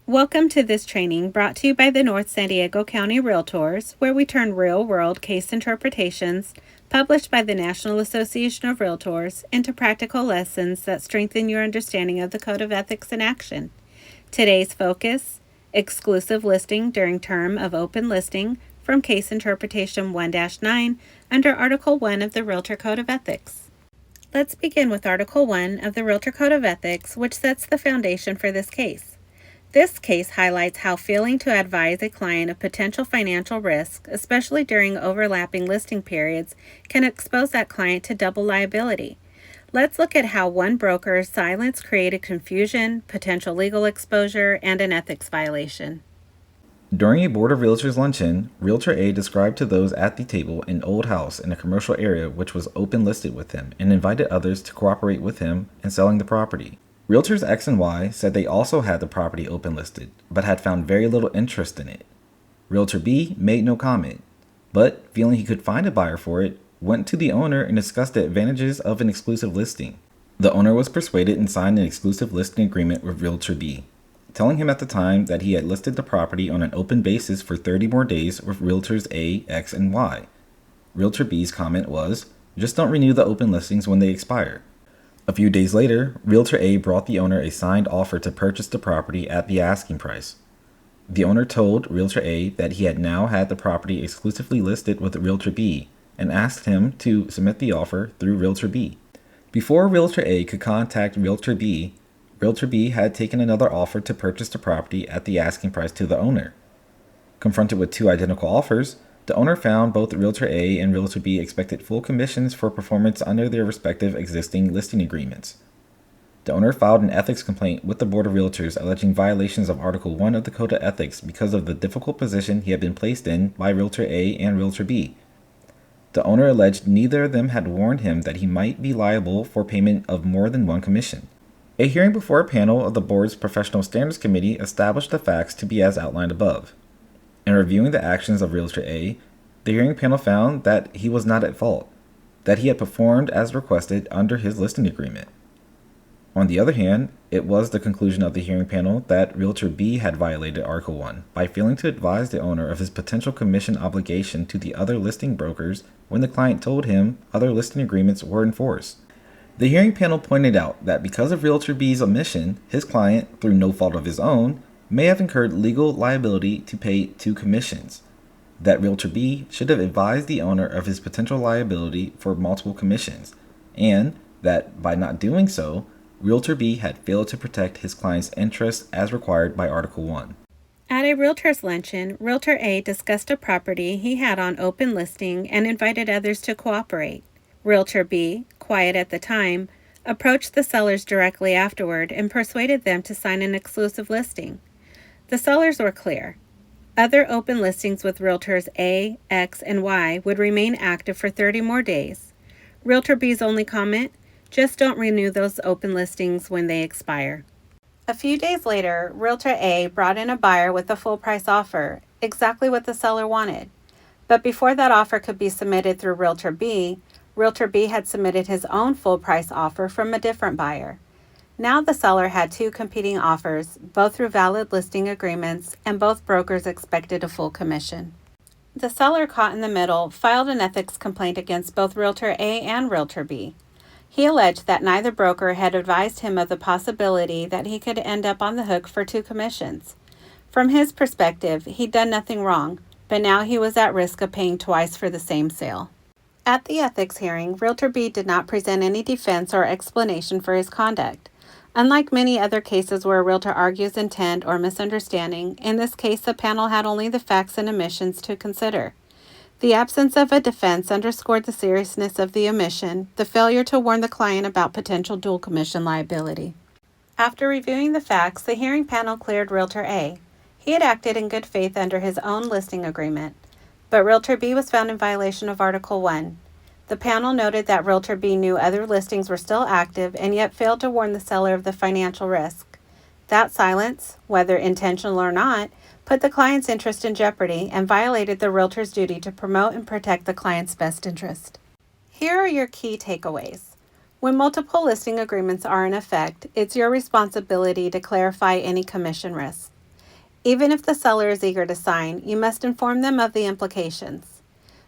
Welcome to this training brought to you by the North San Diego County Realtors, where we turn real-world case interpretations published by the National Association of Realtors into practical lessons that strengthen your understanding of the Code of Ethics in action. Today's focus: exclusive listing during term of open listing from Case Interpretation 1-9 under Article 1 of the Realtor Code of Ethics. Let's begin with Article 1 of the Realtor Code of Ethics, which sets the foundation for this case. This case highlights how failing to advise a client of potential financial risk, especially during overlapping listing periods, can expose that client to double liability. Let's look at how one broker's silence created confusion, potential legal exposure, and an ethics violation. During a Board of Realtors luncheon, Realtor A described to those at the table an old house in a commercial area which was open listed with him and invited others to cooperate with him in selling the property. Realtors X and Y said they also had the property open listed, but had found very little interest in it. Realtor B made no comment, but feeling he could find a buyer for it, went to the owner and discussed the advantages of an exclusive listing. The owner was persuaded and signed an exclusive listing agreement with Realtor B, telling him at the time that he had listed the property on an open basis for 30 more days with Realtors A, X, and Y. Realtor B's comment was, "Just don't renew the open listings when they expire." A few days later, Realtor A brought the owner a signed offer to purchase the property at the asking price. The owner told Realtor A that he had now had the property exclusively listed with Realtor B and asked him to submit the offer through Realtor B. Before Realtor A could contact Realtor B had taken another offer to purchase the property at the asking price to the owner. Confronted with two identical offers, the owner found both Realtor A and Realtor B expected full commissions for performance under their respective existing listing agreements. The owner filed an ethics complaint with the Board of Realtors alleging violations of Article 1 of the Code of Ethics because of the difficult position he had been placed in by Realtor A and Realtor B. The owner alleged neither of them had warned him that he might be liable for payment of more than one commission. A hearing before a panel of the Board's Professional Standards Committee established the facts to be as outlined above. In reviewing the actions of Realtor A, the hearing panel found that he was not at fault, that he had performed as requested under his listing agreement. On the other hand, it was the conclusion of the hearing panel that Realtor B had violated Article 1 by failing to advise the owner of his potential commission obligation to the other listing brokers when the client told him other listing agreements were in force. The hearing panel pointed out that because of Realtor B's omission, his client, through no fault of his own, may have incurred legal liability to pay two commissions, that Realtor B should have advised the owner of his potential liability for multiple commissions, and that by not doing so, Realtor B had failed to protect his client's interests as required by Article 1. At a realtor's luncheon, Realtor A discussed a property he had on open listing and invited others to cooperate. Realtor B, quiet at the time, approached the sellers directly afterward and persuaded them to sign an exclusive listing. The sellers were clear. Other open listings with Realtors A, X, and Y would remain active for 30 more days. Realtor B's only comment: just don't renew those open listings when they expire. A few days later, Realtor A brought in a buyer with a full price offer, exactly what the seller wanted. But before that offer could be submitted through Realtor B had submitted his own full price offer from a different buyer. Now the seller had two competing offers, both through valid listing agreements, and both brokers expected a full commission. The seller, caught in the middle, filed an ethics complaint against both Realtor A and Realtor B. He alleged that neither broker had advised him of the possibility that he could end up on the hook for two commissions. From his perspective, he'd done nothing wrong, but now he was at risk of paying twice for the same sale. At the ethics hearing, Realtor B did not present any defense or explanation for his conduct. Unlike many other cases where a realtor argues intent or misunderstanding, in this case the panel had only the facts and omissions to consider. The absence of a defense underscored the seriousness of the omission, the failure to warn the client about potential dual commission liability. After reviewing the facts, the hearing panel cleared Realtor A. He had acted in good faith under his own listing agreement, but Realtor B was found in violation of Article 1. The panel noted that Realtor B knew other listings were still active and yet failed to warn the seller of the financial risk. That silence, whether intentional or not, put the client's interest in jeopardy and violated the realtor's duty to promote and protect the client's best interest. Here are your key takeaways. When multiple listing agreements are in effect, it's your responsibility to clarify any commission risks. Even if the seller is eager to sign, you must inform them of the implications.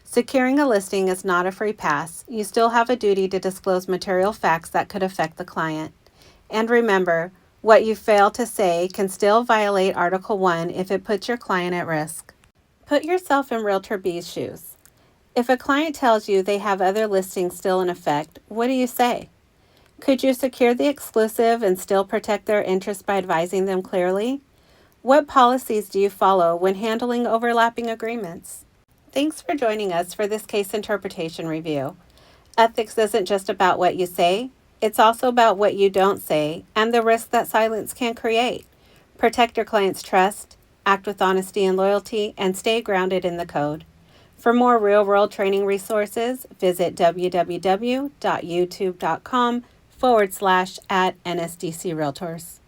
Securing a listing is not a free pass. You still have a duty to disclose material facts that could affect the client. And remember, what you fail to say can still violate Article 1 if it puts your client at risk. Put yourself in Realtor B's shoes. If a client tells you they have other listings still in effect, what do you say? Could you secure the exclusive and still protect their interests by advising them clearly? What policies do you follow when handling overlapping agreements? Thanks for joining us for this case interpretation review. Ethics isn't just about what you say, it's also about what you don't say and the risk that silence can create. Protect your client's trust, act with honesty and loyalty, and stay grounded in the code. For more real-world training resources, visit www.youtube.com/@NSDC Realtors.